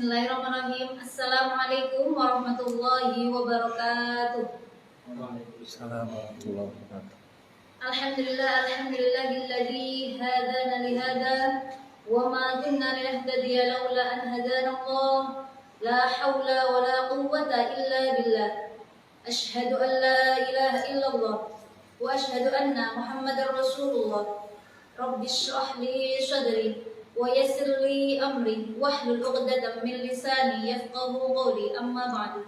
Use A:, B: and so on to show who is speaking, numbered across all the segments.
A: Bismillahirrahmanirrahim. Assalamualaikum warahmatullahi wabarakatuh.
B: Waalaikumsalam warahmatullahi wabarakatuh.
A: Alhamdulillahilladzi hadana lihada wa ma kunna linahtadiya laula an hadana Allah. La haula wa la quwwata illa billah. Asyhadu an la ilaha illallah wa asyhadu anna Muhammadar Rasulullah. Rabbi shrah li sadri wa yassir li amri wahlul 'uqdatam min lisani yafqahu qawli, amma ba'du.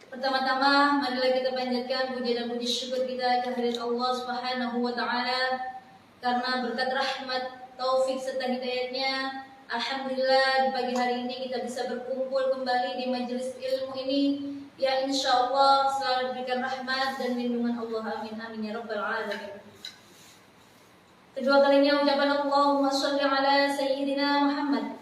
A: Pertama-tama marilah kita panjatkan puji dan puji syukur kita kehadirat Allah Subhanahu wa taala karena berkat rahmat, taufik serta hidayatnya, alhamdulillah di pagi hari ini kita bisa berkumpul kembali di majelis ilmu ini yang insyaallah selalu diberikan rahmat dan lindungan Allah. Amin amin ya rabbal alamin. Kedua kalinya ucapan Allahumma sholli ala sayyidina Muhammad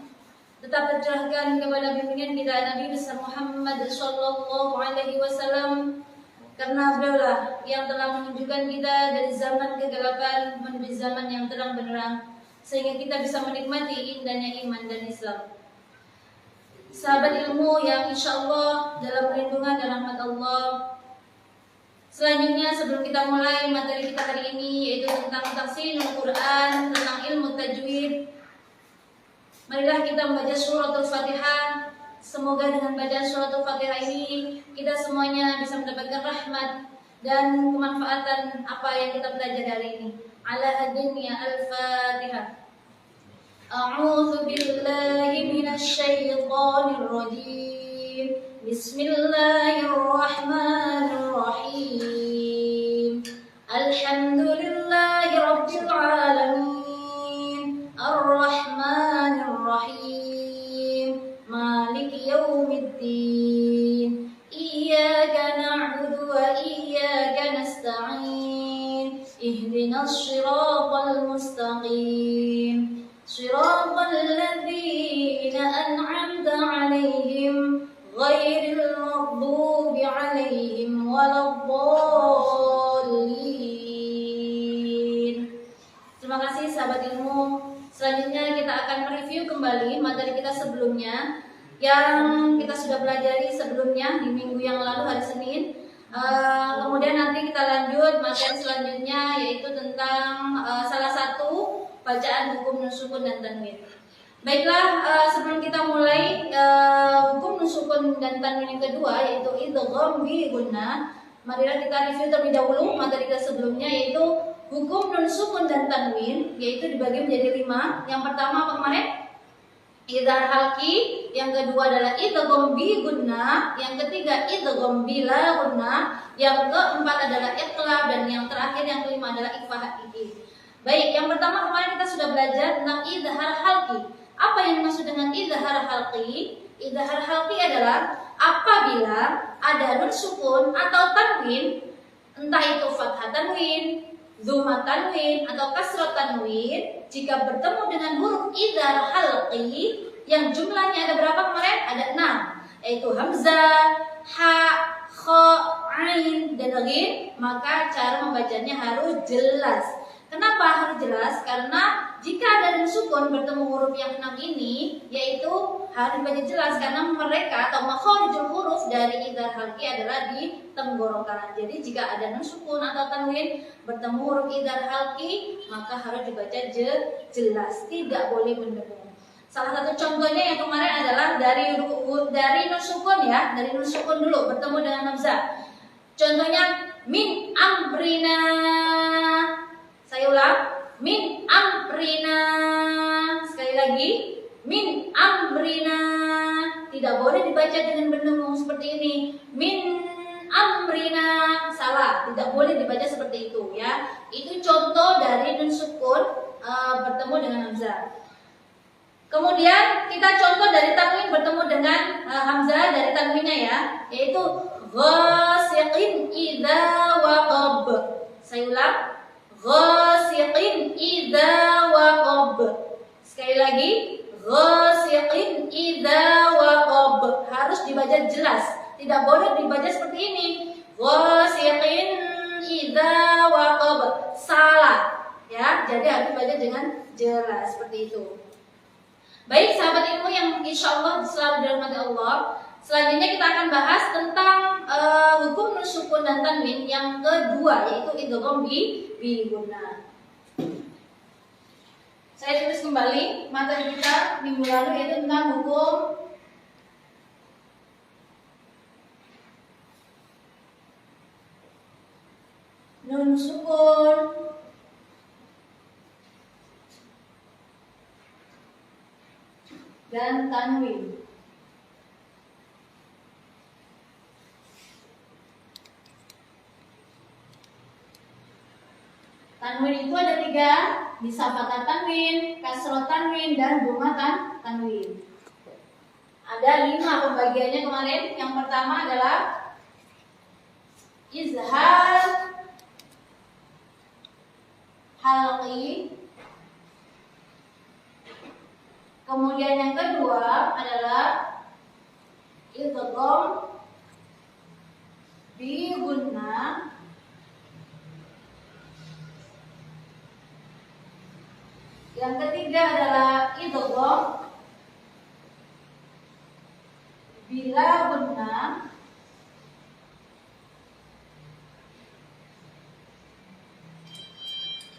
A: tetap tercurahkan kepada bimbingan kita Nabi besar Muhammad sallallahu alaihi wasallam, karena beliaulah yang telah menunjukkan kita dari zaman kegelapan menuju zaman yang terang benderang sehingga kita bisa menikmati indahnya iman dan Islam. Sahabat ilmu yang insyaallah dalam perlindungan dan rahmat Allah, selanjutnya sebelum kita mulai materi kita hari ini yaitu tentang tafsirul Quran, tentang ilmu tajwid, marilah kita membaca suratul Fatihah. Semoga dengan bacaan suratul Fatihah ini kita semuanya bisa mendapatkan rahmat dan kemanfaatan apa yang kita belajar hari ini. Ala hadiniya al-Fatihah. A'udzu billahi minasy syaithanir rajim. Bismillahirrahmanirrahim. Alhamdulillahi rabbil alamin. Ar-Rahmanir-Rahim. Maliki yaumiddin. Iyyaka na'budu wa iyyaka nasta'in. Ihdinas shiratal mustaqim. Shiratal ladzina an'amta 'alaihim ghairil maghdubi 'alaihim waladdallin. Terima kasih sahabat ilmu. Selanjutnya kita akan mereview kembali materi kita sebelumnya yang kita sudah pelajari sebelumnya di minggu yang lalu hari Senin. Kemudian nanti kita lanjut materi selanjutnya yaitu tentang salah satu bacaan hukum nun sukun dan tanwin. Baiklah, sebelum kita mulai hukum nun sukun dan tanwin yang kedua yaitu idgham bi gunnah, marilah kita review terlebih dahulu materi kita sebelumnya yaitu hukum nun sukun dan tanwin, yaitu dibagi menjadi 5. Yang pertama apa kemarin? Idhar halqi, yang kedua adalah idgham bi gunnah, yang ketiga idgham bila gunnah, yang keempat adalah iqlab, dan yang terakhir yang kelima adalah ikhfa haqiqi. Baik, yang pertama kemarin kita sudah belajar tentang idhar halqi. Apa yang dimaksud dengan idhar halqi? Idhar halqi adalah apabila ada nun sukun atau tanwin, entah itu fathah tanwin, dhamma tanwin atau kasrah tanwin, jika bertemu dengan huruf idhar halqi yang jumlahnya ada berapa kemarin? Ada 6, yaitu hamzah, ha, kha, ain, dan ghin, maka cara membacanya harus jelas. Kenapa harus jelas? Karena jika ada nun sukun bertemu huruf yang 6 ini, yaitu harus dibaca jelas karena mereka atau makharijul huruf dari idhar halqi adalah di tenggorokan. Jadi jika ada nun sukun atau tanwin bertemu huruf idhar halqi, maka harus dibaca jelas, tidak boleh mendengung. Salah satu contohnya yang kemarin adalah dari nun sukun ya, dari nun sukun dulu bertemu dengan hamzah. Contohnya min amrina. Saya ulang, min amrina. Sekali lagi, min amrina. Tidak boleh dibaca dengan berdengung seperti ini. Min amrina. Salah, tidak boleh dibaca seperti itu ya. Itu contoh dari nun sukun bertemu dengan hamzah. Kemudian kita contoh dari tanwin bertemu dengan hamzah dari tanwinnya ya, yaitu ghasiqin idza waqab. Saya ulang, ghasiqin idza waqab. Sekali lagi, ghasiqin idza waqab. Harus dibaca jelas, tidak boleh dibaca seperti ini. Ghasiqin idza waqab. Salah ya, jadi harus dibaca dengan jelas seperti itu. Baik sahabat ilmu yang insya Allah selalu dirahmati Allah, selanjutnya kita akan bahas tentang hukum nun sukun dan tanwin yang kedua, yaitu idgham bi gunnah. Saya tulis kembali materi kita minggu lalu, yaitu tentang hukum nun sukun dan tanwin. Tanwin itu ada 3, bisa fathah tanwin, kasroh tanwin, dan dhamma tanwin. Ada 5 pembagiannya kemarin. Yang pertama adalah izhar halqi. Kemudian yang kedua adalah idgham bi gunnah. Yang ketiga adalah idgham bila gunnah.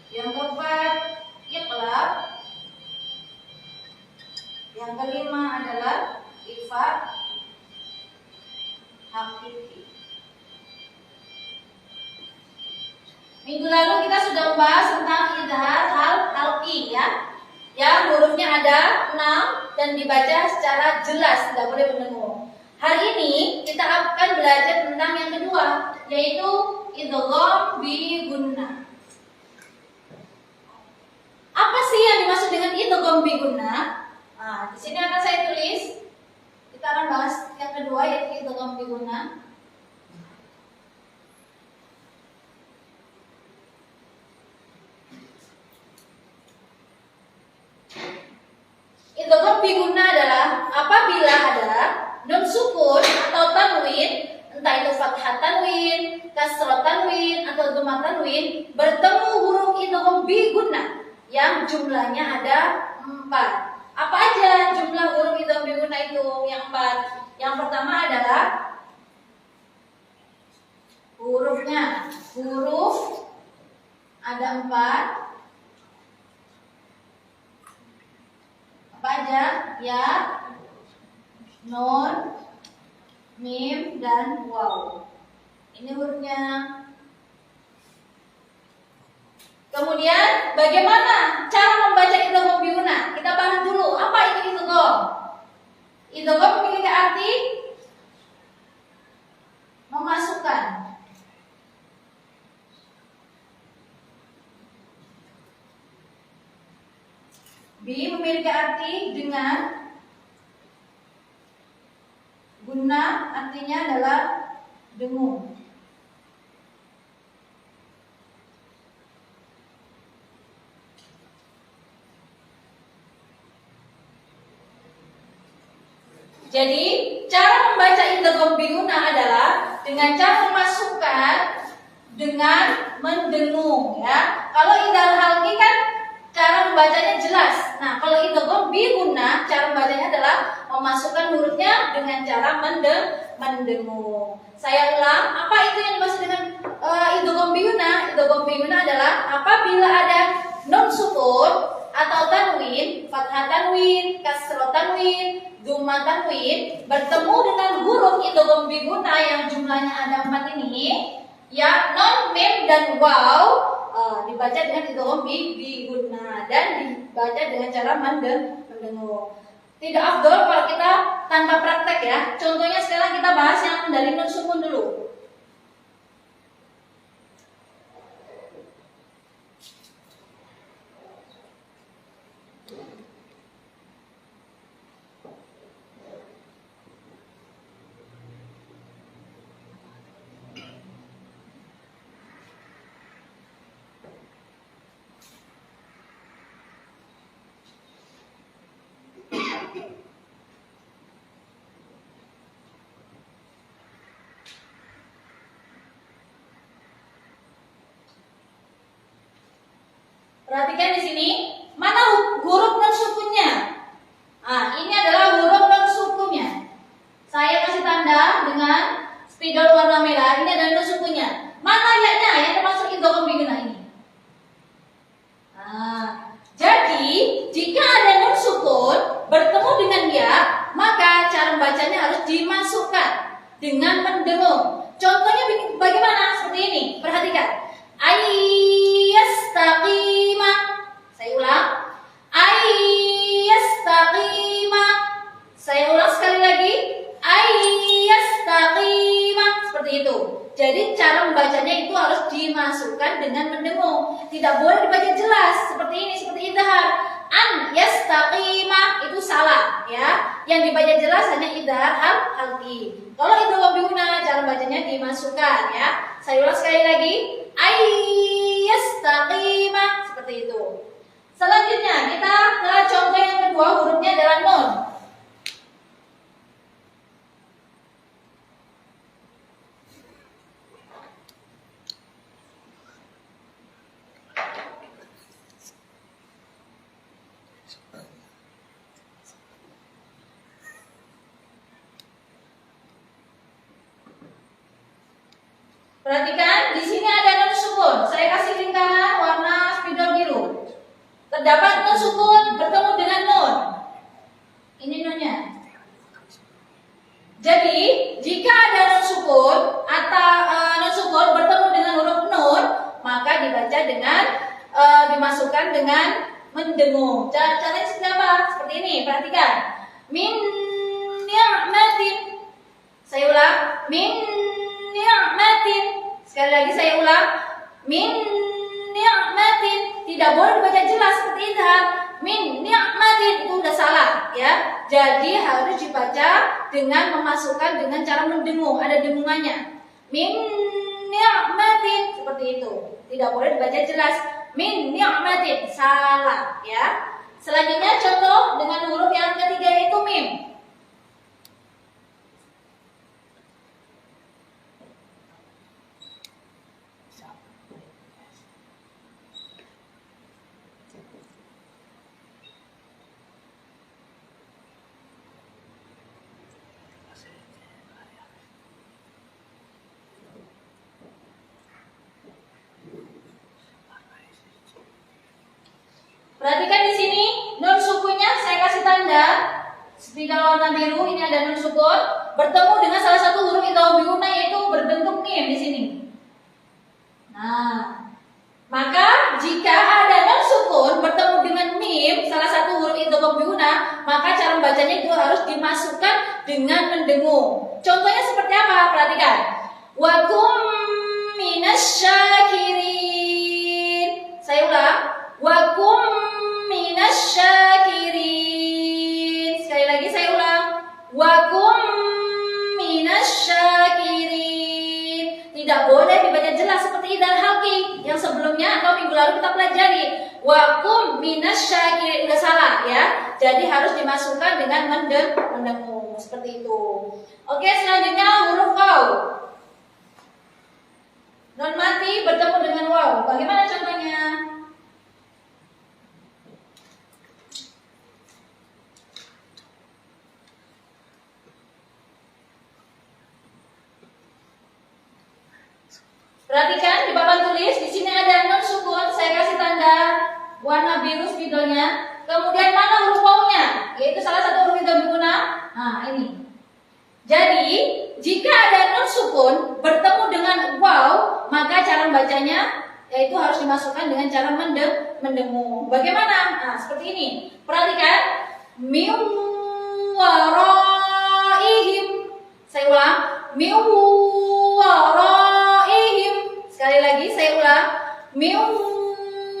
A: Yang keempat iqlab. Yang kelima adalah ikhfa hakiki. Minggu lalu kita sudah membahas tentang izhar halqi ya. Yang hurufnya ada 6 dan dibaca secara jelas, tidak boleh mendengung. Hari ini kita akan belajar tentang yang kedua, yaitu idgham bi gunnah. Apa sih yang dimaksud dengan idgham bi gunnah? Nah, di sini akan saya tulis. Kita akan bahas yang kedua, yaitu idgham bi gunnah. Idgham bi gunnah adalah apabila ada nun sukun atau tanwin, entah itu fathah tanwin, kasrah tanwin, atau dhamma tanwin, bertemu huruf idgham bi gunnah yang jumlahnya ada 4. Apa aja jumlah huruf idgham bi gunnah itu yang 4? Yang pertama adalah hurufnya. Huruf ada 4. Apa aja? Ya, nun, mim, dan waw. Ini hurufnya. Kemudian bagaimana cara membaca idgham bi gunnah? Kita bahas dulu apa itu idgham. Idgham memiliki arti memasukkan. Bi memiliki arti dengan. Gunnah artinya adalah dengung. Jadi cara membaca idgham bi gunnah adalah dengan cara memasukkan dengan mendengung ya. Kalau idgham halqi kan cara membacanya jelas. Nah, kalau idgham bi gunnah cara membacanya adalah memasukkan hurufnya dengan cara mendengung. Saya ulang, apa itu yang dimaksud dengan idgham bi gunnah? Idgham bi gunnah adalah apabila ada nun sukun atau tanwin, fathah tanwin, kasrah tanwin, dhamma tanwin bertemu dengan huruf idgham bi gunnah yang jumlahnya ada 4 ini, ya, non, mim, dan waw, dibaca dengan idgham bi gunnah dan dibaca dengan cara mendengung. Tidak afdol kalau kita tanpa praktek ya. Contohnya sekarang kita bahas yang dari nun sukun dulu. Perhatikan di sini, mana huruf nun sukunnya? dengan mendengung. Contohnya bagaimana? Seperti ini. Perhatikan. Ayyastaqima. Saya ulang. Ayyastaqima. Saya ulang sekali lagi. Ayyastaqima. Seperti itu. Jadi cara membacanya itu harus dimasukkan dengan mendengung. Tidak boleh dibaca jelas seperti ini, seperti idhar. An yastaqima itu salah ya. Yang dibaca jelas hanya idhar halqi. Kalau idgham biguna cara bacanya dimasukkan ya. Saya ulang sekali lagi. Ayyastaqima seperti itu. Selanjutnya kita ke contoh yang kedua, hurufnya adalah nun. Perhatikan, di sini ada nun sukun. Saya kasih lingkaran warna spidol biru. Terdapat nun sukun bertemu dengan nun. Ini nunnya. Jadi, jika ada nun sukun atau nun sukun bertemu dengan huruf nun, maka dibaca dengan dimasukkan dengan mendengung. Caranya seperti apa? Seperti ini. Perhatikan. Min ni'matin. Saya ulang. Min ni'matin. Sekali lagi saya ulang. Min ni'matin. Tidak boleh dibaca jelas seperti idhar. Min ni'matin itu udah salah ya. Jadi harus dibaca dengan memasukkan dengan cara mendengung. Ada dengungannya. Min ni'matin seperti itu. Tidak boleh dibaca jelas. Min ni'matin salah ya. Selanjutnya contoh dengan huruf yang ketiga yaitu mim. Perhatikan di sini nun sukunnya saya kasih tanda spidol warna biru. Ini ada nun sukun bertemu dengan salah satu huruf idgham biguna yaitu berbentuk mim di sini. Nah, maka jika ada nun sukun bertemu dengan mim salah satu huruf idgham biguna, maka cara membacanya itu harus dimasukkan dengan mendengung. Contohnya seperti apa? Perhatikan. Wa kum minasyakirin. Saya ulang. Wa kum minasyakirin. Sekali lagi saya ulang. Wa kum minasyakirin. Tidak boleh dibaca jelas seperti idhar halqi yang sebelumnya atau minggu lalu kita pelajari. Wa kum minasyakirin udah salah ya. Jadi harus dimasukkan dengan mendengung seperti itu. Oke, selanjutnya huruf waw. Nun mati bertemu dengan waw. Bagaimana contohnya? Perhatikan di papan tulis, di sini ada nun sukun, saya kasih tanda warna biru spidolnya. Kemudian mana huruf wawnya? Yaitu salah satu huruf idgham biguna. Nah, ini. Jadi, jika ada nun sukun bertemu dengan waw, maka cara membacanya yaitu harus dimasukkan dengan cara mendengung. Bagaimana? Nah, seperti ini. Perhatikan. Min waraihim. Saya ulang. Min waraihim. Sekali lagi saya ulang. Min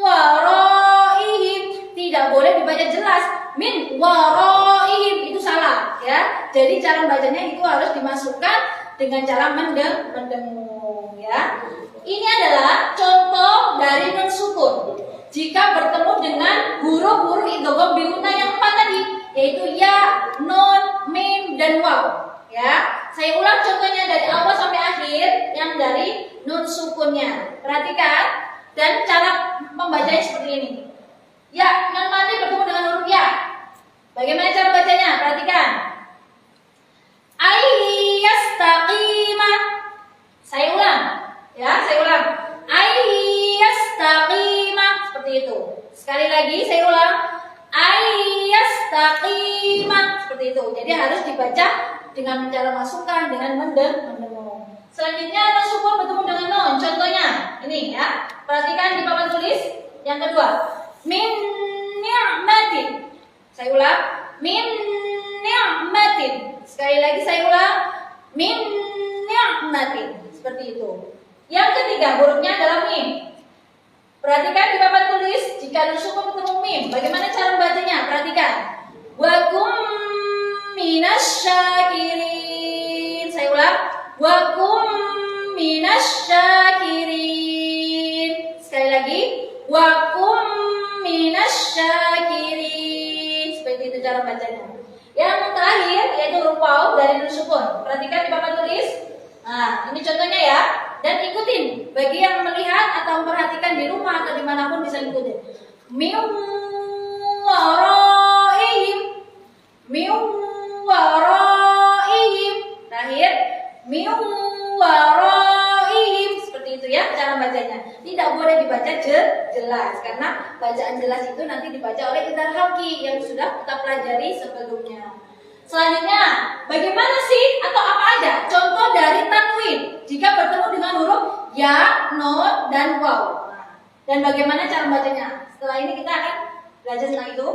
A: waraihim. Tidak boleh dibaca jelas. Min waraihim itu salah ya. Jadi cara bacanya itu harus dimasukkan dengan cara mendengung ya. Ini adalah contoh dari nun sukun jika bertemu dengan huruf-huruf idgham biguna yang 4 tadi, yaitu ya, nun, mim, dan waw ya. Saya ulang contohnya dari awal sampai akhir yang dari nun sukunnya. Perhatikan dan cara membacanya seperti ini. Ya, nun mati bertemu dengan huruf ya. Bagaimana cara bacanya? Perhatikan. Ayyastaqima. Saya ulang. Ya, saya ulang. Ayyastaqima. Seperti itu. Sekali lagi saya ulang. Ayyastaqima. Seperti itu. Jadi harus dibaca dengan cara masukkan dengan mendengung. Selanjutnya nun sukun bertemu dengan nun. Contohnya ini ya. Perhatikan di papan tulis. Yang kedua, min ni'matin. Saya ulang, min ni'matin. Sekali lagi saya ulang, min ni'matin. Seperti itu. Yang ketiga, hurufnya adalah mim. Perhatikan di papan tulis. Jika nun sukun bertemu mim, bagaimana cara membacanya? Perhatikan. Wa kum minasyakirin. Saya ulang, wa kum minasyakirin. Sekali lagi, wa kum minasyakirin. Seperti itu cara bacanya. Yang terakhir yaitu huruf waw dari nun sukun. Perhatikan di papan tulis. Nah, ini contohnya ya. Dan ikutin. Bagi yang melihat atau memperhatikan di rumah atau dimanapun bisa ikutin. Min waraihim. Min waraihim. Terakhir, min waraihim. Seperti itu ya cara bacanya. Tidak boleh dibaca jelas karena bacaan jelas itu nanti dibaca oleh Idhar Halqi yang sudah kita pelajari sebelumnya. Selanjutnya, bagaimana sih atau apa aja contoh dari tanwin jika bertemu dengan huruf ya, nun, dan waw. Dan bagaimana cara bacanya? Setelah ini kita akan belajar tentang itu.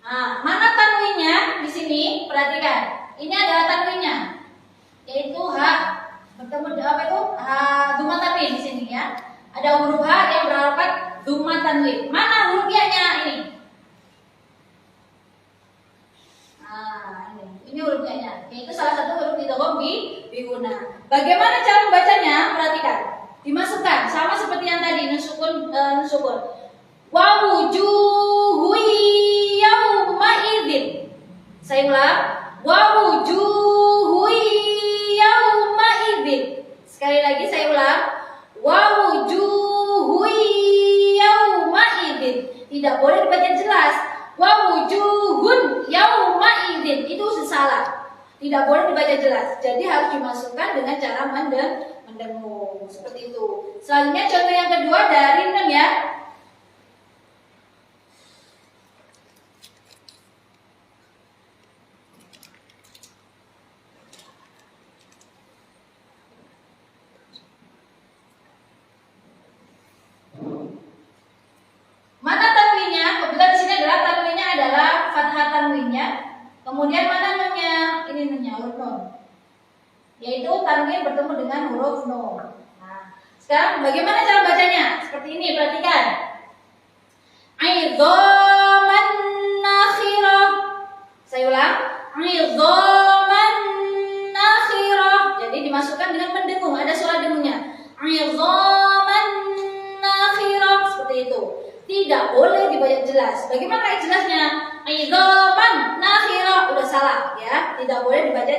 A: Nah, mana tanwinnya di sini? Perhatikan. Ini adalah tanwinnya, yaitu H bertemu dengan apa itu? Dhamma tanwin di sini ya. Ada huruf H yang berharokat dhamma tanwin. Mana huruf Y-nya ini? Nah, ini huruf Y-nya. Yaitu salah satu huruf idgham biguna. Bagaimana cara membacanya? Perhatikan. Dimasukkan sama seperti yang tadi nun sukun. Wa wujuhu yawma idzin. Saya ulang. Wa wujuhu yawma idzin. Sekali lagi saya ulang. Wa wujuhu yawma idzin. Tidak boleh dibaca jelas. Wa wujuhun yawma idzin. Itu salah. Tidak boleh dibaca jelas. Jadi harus dimasukkan dengan cara mendengung. Seperti itu. Selanjutnya contoh yang kedua dari nun ya. Kemudian mana nunnya? Ini nunnya, huruf nun. Yaitu tanwin bertemu dengan huruf nun. Nah, sekarang bagaimana cara bacanya? Seperti ini, perhatikan. Idhaman nakhirah. Saya ulang. Idhaman nakhirah. Jadi dimasukkan dengan mendengung, ada suara dengungnya. Idhaman nakhirah. Seperti itu. Tidak boleh dibaca jelas. Bagaimana kayak jelasnya? Idhaman nakhirah. Udah salah ya. Tidak boleh dibaca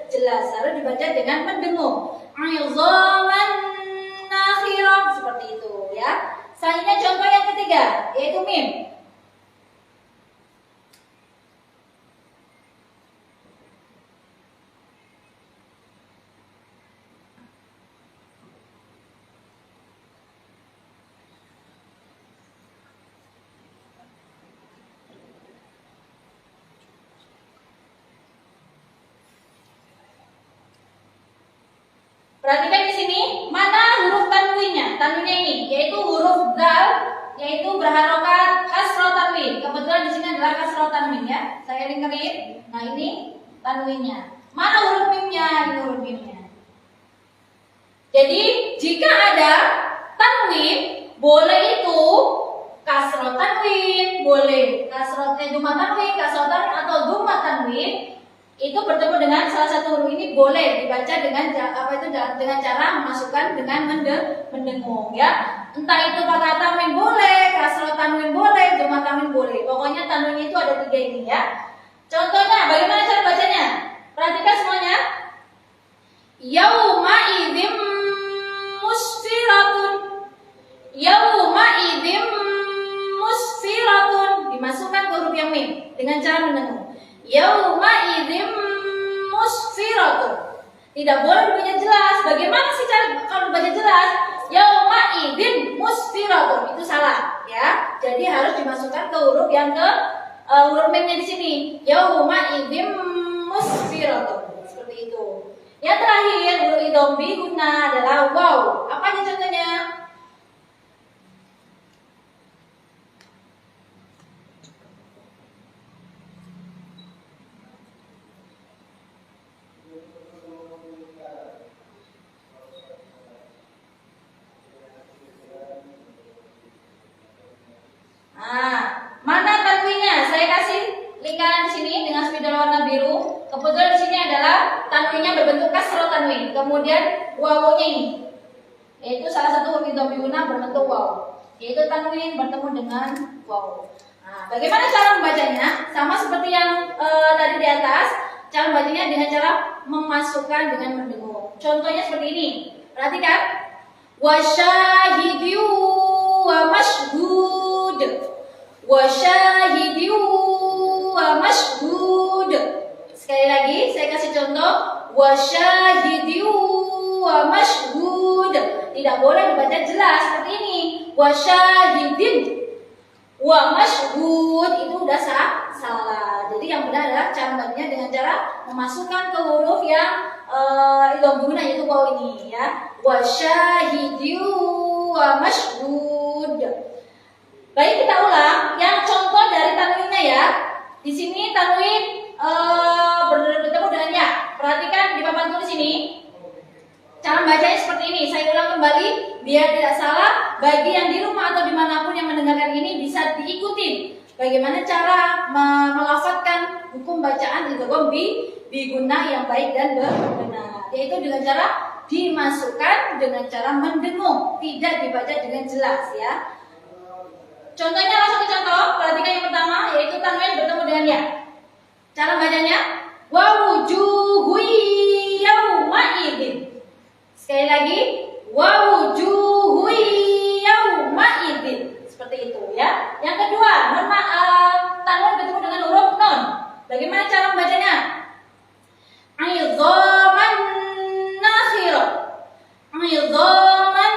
A: jelas. Harus dibaca dengan mendengung. Idhaman nakhirah. Seperti itu ya. Selanjutnya contoh yang ketiga yaitu mim. Perhatikan di sini mana huruf tanwinnya. Tanwinnya ini yaitu huruf dal, yaitu berharokat kasroh tanwin. Kebetulan di sini adalah kasroh tanwin ya. Saya lingkarin. Nah ini tanwinnya. Mana huruf mimnya? Ini huruf mimnya. Jadi jika ada tanwin, boleh itu kasroh tanwin, boleh kasroh dhamma tanwin, kasroh tanwin atau dhamma tanwin. itu bertemu dengan salah satu huruf ini boleh dibaca dengan dengan cara memasukkan dengan mendengung ya. Entah itu fathah tanwin boleh, kasroh tanwin boleh, dhamma tanwin boleh. Pokoknya tanwinnya itu ada 3 ini ya. Contohnya bagaimana cara bacanya? Perhatikan semuanya. Yauma idzim musfiratun. Yauma idzim musfiratun. Dimasukkan ke huruf yang mim dengan cara mendengung. Yauma idzim musfiratun. Tidak boleh dibaca jelas. Bagaimana sih cara kalau dibaca jelas? Yauma idzin musfiratun. Itu salah ya. Jadi harus dimasukkan ke huruf yang ke huruf mimnya di sini. Yauma idzin musfiratun. Seperti itu. Yang terakhir huruf idgham bi gunna adalah waw. Apa aja contohnya? Mana tanwinnya? Saya kasih lingkaran di sini dengan spidol warna biru. Kebetulan di sini adalah tanwinnya berbentuk kasroh tanwin. Kemudian wawunya ini, yaitu salah satu huruf idgham bi gunna berbentuk waw. Yaitu tanwin bertemu dengan waw. Nah, bagaimana cara membacanya? Sama seperti yang tadi di atas. Cara membacanya dengan cara memasukkan dengan mendengung. Contohnya seperti ini. Perhatikan. Wasyahidyu wa mashhud. Wasyahidyu wa mashhud. Sekali lagi saya kasih contoh. Wasyahidyu wa mashhud. Tidak boleh dibaca jelas seperti ini. Wasyahidin wa mashhud itu udah salah. Jadi yang benar adalah cara bacanya dengan cara memasukkan ke huruf yang idgham bi gunna yaitu waw ini ya. Wasyahidyu wa mashhud. Baik, kita ulang yang contoh dari tanwinnya ya. Di sini tanwin bertemu dengan ya. Perhatikan di papan tulis ini. Cara bacanya seperti ini. Saya ulang kembali biar tidak salah. Bagi yang di rumah atau dimanapun yang mendengarkan ini bisa diikuti. Bagaimana cara melafadzkan hukum bacaan idgham bi gunna yang baik dan benar. Yaitu dengan cara dimasukkan dengan cara mendengung, tidak dibaca dengan jelas ya. Contohnya langsung ke contoh. Perhatikan yang pertama yaitu tanwin bertemu dengan ya. Cara bacanya wa wujuhu yauma idzin. Sekali lagi wa wujuhu yauma idzin. Seperti itu ya. Yang kedua, tanwin bertemu dengan huruf nun. Bagaimana cara membacanya? Idghaman nakhirah. Idghaman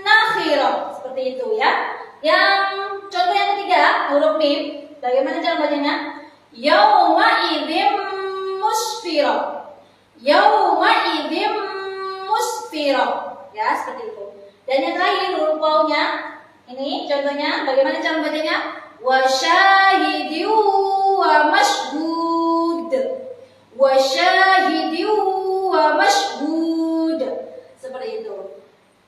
A: nakhirah. Seperti itu ya. Yang contoh yang ketiga, huruf mim. Bagaimana cara bacanya? Yauma idzim musfirah. Yauma idzim musfirah. Ya, seperti itu. Dan yang terakhir huruf wawnya. Ini contohnya, bagaimana cara bacanya? Wasyahidyu wa mashhud. Wasyahidyu wa mashhud. Seperti itu.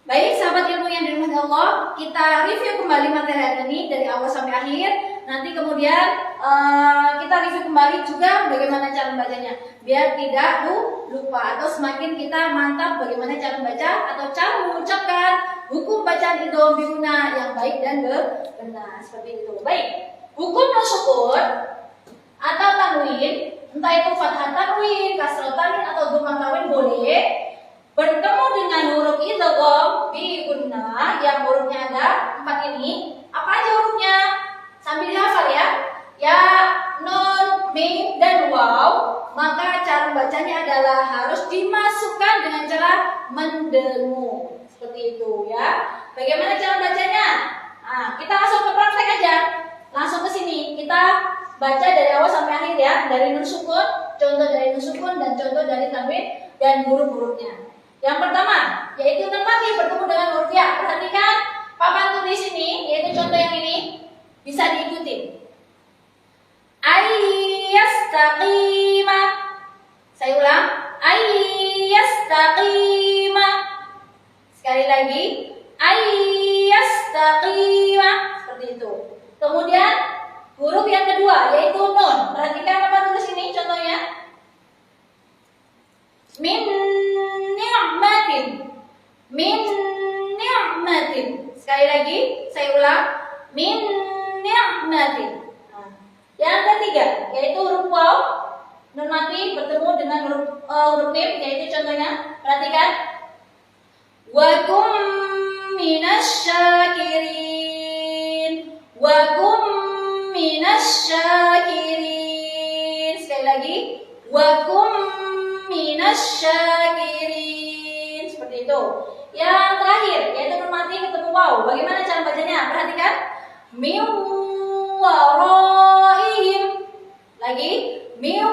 A: Baik, sahabat ilmu yang dirahmati Allah, kita review kembali materi hari ini dari awal sampai akhir. Nanti kemudian kita review kembali juga bagaimana cara membacanya, biar tidak lupa atau semakin kita mantap bagaimana cara membaca atau cara mengucapkan hukum bacaan idgham bi gunna yang baik dan benar. Seperti itu. Baik, hukum nun sukun atau tanwin, entah itu fathah tanwin, kasroh tanwin atau dhamma tanwin boleh bertemu dengan huruf idgham bi gunna yang hurufnya ada 4 ini. Apa aja hurufnya? Sambil dihafal ya. Ya, nun, mim, dan waw. Maka cara bacanya adalah harus dimasukkan dengan cara mendengung. Seperti itu ya. Bagaimana cara bacanya? Nah, kita langsung ke praktek aja. Langsung ke sini. Kita baca dari awal sampai akhir ya. Dari nun sukun, contoh dari nun sukun, dan contoh dari tanwin dan huruf-hurufnya. Yang pertama, yaitu nun mati bertemu dengan huruf ya. Perhatikan papan tulis ini, yaitu contoh yang ini, bisa diikuti. Ayyastaqima. Saya ulang. Ayyastaqima. Sekali lagi. Ayyastaqima. Seperti itu. Kemudian huruf yang kedua, yaitu nun. Perhatikan papan tulis ini, contohnya. saya ulang, min ni'matin. Nah, yang ketiga yaitu huruf waw, nun mati bertemu dengan huruf mim, yaitu contohnya, perhatikan, wa kum minasyakirin, wa kum minasyakirin. Sekali lagi, wa kum minasyakirin. Seperti itu. Yang terakhir yaitu nun mati ketemu waw. Bagaimana cara bacanya? Perhatikan, min waraihim. Lagi, min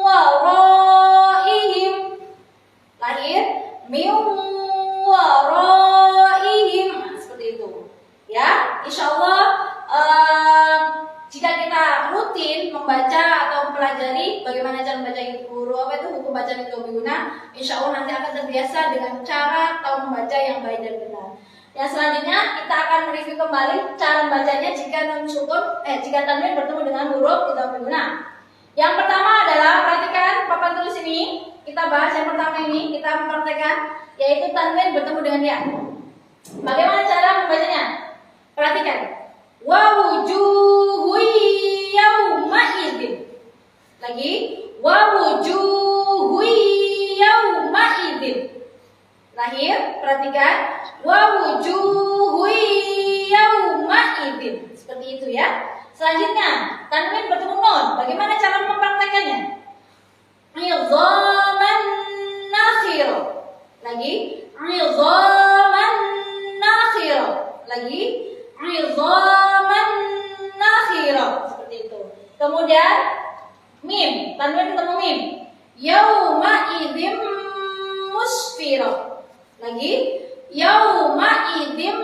A: waraihim. Lahir, min waraihim. Nah, seperti itu. Ya, insya Allah jika kita rutin membaca atau mempelajari bagaimana cara membaca hukum bacaan itu berguna, insya Allah nanti akan terbiasa dengan cara atau membaca yang baik dan benar. Yang selanjutnya kita akan mereview kembali cara membacanya jika nun sukun, jika tanwin bertemu dengan huruf tidak berguna. Yang pertama adalah, perhatikan papan tulis ini, kita bahas yang pertama ini, kita mempraktekkan, yaitu tanwin bertemu dengan ya. Bagaimana cara membacanya? Perhatikan, wa wujuhu yauma idzin. Lagi, wa wujuhu yauma idzin. Lahir, perhatikan, wa wujuhu yauma idzin. Seperti itu ya. Selanjutnya, tanwin bertemu nun. Bagaimana cara mempraktekannya? Idzaman nakhir. Lagi, idzaman nakhir. Lagi, idzaman nakhir. Seperti itu. Kemudian mim, tanwin ketemu mim. Yauma idzim musfira. Lagi, yauma idzim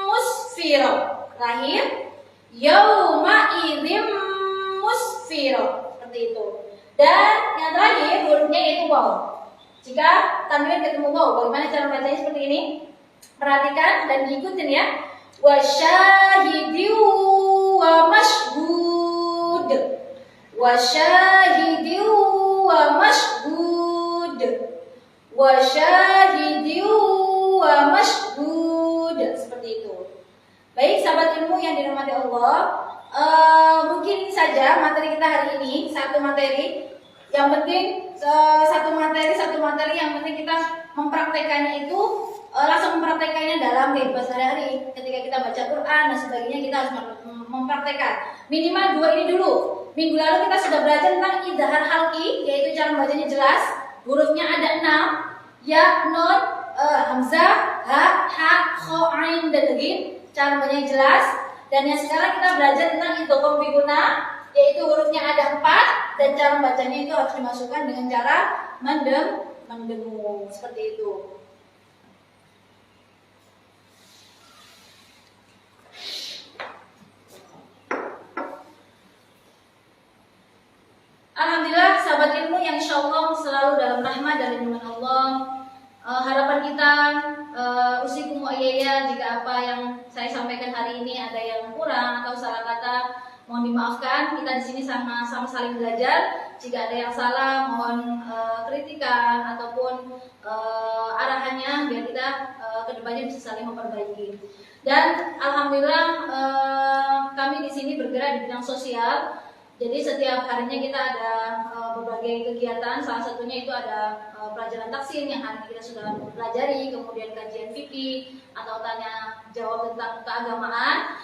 A: musfira. Lahir, yauma idzim musfira. Seperti itu. Dan yang terakhir hurufnya yaitu waw. Jika tanwin ketemu waw, bagaimana cara bacanya seperti ini? Perhatikan dan diikutin ya. Wa syahidin wa mashhud. Wa syahidin wa mashhud. Wa syahidin wa mashhud. Seperti itu. Baik sahabat ilmu yang dirahmati Allah, mungkin saja materi kita hari ini, satu materi. Yang penting satu materi yang penting kita mempraktekannya itu langsung mempraktekannya dalam kehidupan sehari-hari. Ketika kita baca Quran dan sebagainya, kita harus mempraktekkan minimal 2 ini dulu. Minggu lalu kita sudah belajar tentang idhar halqi, yaitu cara membacanya jelas. Hurufnya ada 6, ya, nun, hamzah, ha, kha, ain, dan ghin. Cara membacanya jelas. Dan yang sekarang kita belajar tentang idgham bi gunah, yaitu hurufnya ada 4 dan cara membacanya itu harus dimasukkan dengan cara mendengung seperti itu. Alhamdulillah sahabat ilmu yang insya Allah selalu dalam rahmat dan lindungan Allah. Harapan kita usikum wa iyaya, jika apa yang saya sampaikan hari ini ada yang kurang atau salah kata, mohon dimaafkan. Kita di sini sama-sama saling belajar. Jika ada yang salah, mohon kritikan ataupun arahannya biar kita kedepannya bisa saling memperbaiki. Dan alhamdulillah kami di sini bergerak di bidang sosial. Jadi setiap harinya kita ada berbagai kegiatan, salah satunya itu ada pelajaran taksin yang hari ini kita sudah pelajari, kemudian kajian fikih atau tanya jawab tentang keagamaan.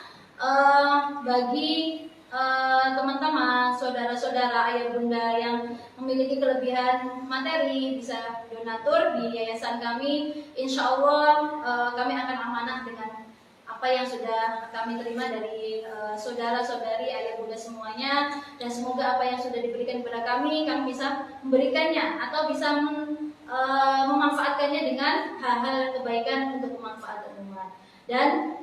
A: Bagi teman-teman, saudara-saudara, ayah bunda yang memiliki kelebihan materi bisa donatur di yayasan kami. Insya Allah kami akan amanah dengan apa yang sudah kami terima dari saudara-saudari, ayah bunda semuanya, dan semoga apa yang sudah diberikan kepada kami bisa memberikannya atau bisa memanfaatkannya dengan hal-hal kebaikan untuk kemanfaatan umat. Dan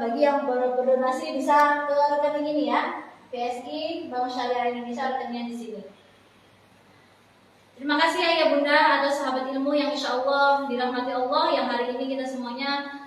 A: bagi yang berdonasi bisa ke rekening ini ya, PSI Bank Syariah Indonesia, rekeningnya di sini. Terima kasih ayah bunda atau sahabat ilmu yang insya Allah dirahmati Allah, yang hari ini kita semuanya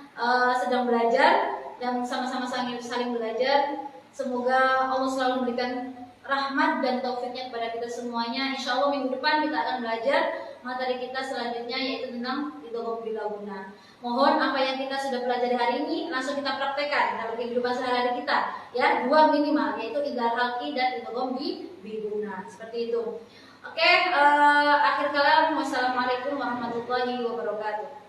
A: sedang belajar dan sama-sama saling belajar. Semoga Allah selalu memberikan rahmat dan taufiknya kepada kita semuanya. Insya Allah minggu depan kita akan belajar materi kita selanjutnya, yaitu tentang idgham bil guna. Mohon apa yang kita sudah pelajari hari ini langsung kita praktekkan dalam kehidupan sehari-hari kita, ya, 2 minimal, yaitu idgham halqi dan idgham biguna, seperti itu. Oke, akhir kalam, wassalamualaikum warahmatullahi wabarakatuh.